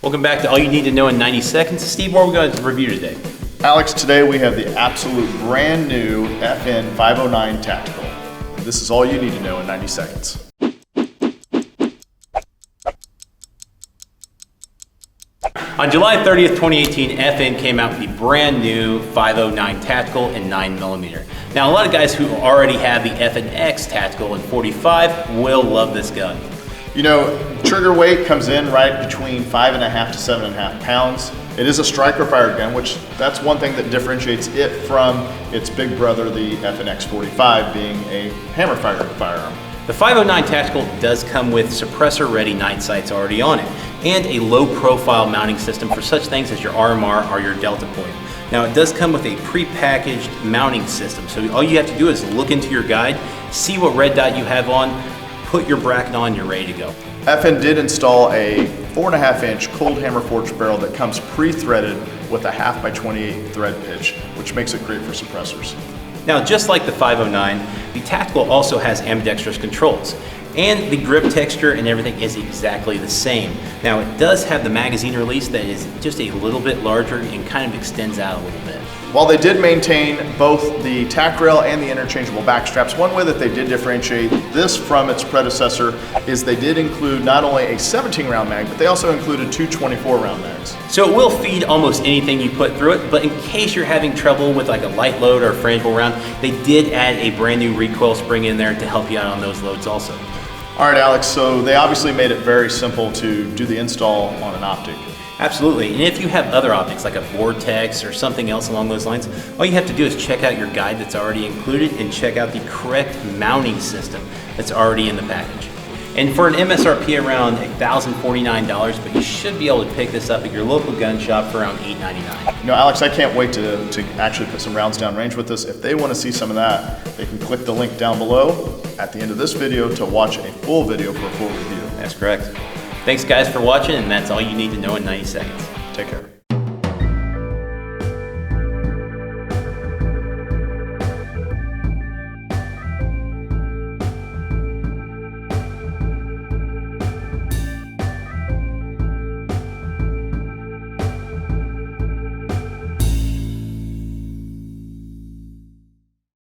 Welcome back to All You Need to Know in 90 Seconds. Steve, what are we going to review today? Alex, today we have the absolute brand new FN 509 Tactical. This is all you need to know in 90 seconds. On July 30th, 2018, FN came out with the brand new 509 Tactical in 9mm. Now, a lot of guys who already have the FNX Tactical in 45 will love this gun. You know, trigger weight comes in right between 5.5 to 7.5 pounds. It is a striker fired gun, which that's one thing that differentiates it from its big brother, the FNX 45, being a hammer fired firearm. The 509 Tactical does come with suppressor-ready night sights already on it, and a low-profile mounting system for such things as your RMR or your Delta Point. Now, it does come with a pre-packaged mounting system, so all you have to do is look into your guide, see what red dot you have on, put your bracket on, you're ready to go. FN did install a 4.5-inch cold hammer forged barrel that comes pre-threaded with a 1/2 by 28 thread pitch, which makes it great for suppressors. Now, just like the 509, the Tactical also has ambidextrous controls, and the grip texture and everything is exactly the same. Now, it does have the magazine release that is just a little bit larger and kind of extends out a little bit. While they did maintain both the tack rail and the interchangeable back straps, one way that they did differentiate this from its predecessor is they did include not only a 17-round mag, but they also included two 24-round mags. So it will feed almost anything you put through it, but in case you're having trouble with like a light load or a frangible round, they did add a brand new recoil spring in there to help you out on those loads also. All right, Alex, so they obviously made it very simple to do the install on an optic. Absolutely, and if you have other optics like a Vortex or something else along those lines, all you have to do is check out your guide that's already included and check out the correct mounting system that's already in the package. And for an MSRP around $1,049, but you should be able to pick this up at your local gun shop for around $899. You know, Alex, I can't wait to actually put some rounds down range with this. If they want to see some of that, they can click the link down below at the end of this video to watch a full video for a full review. That's correct. Thanks guys for watching, and that's all you need to know in 90 seconds. Take care.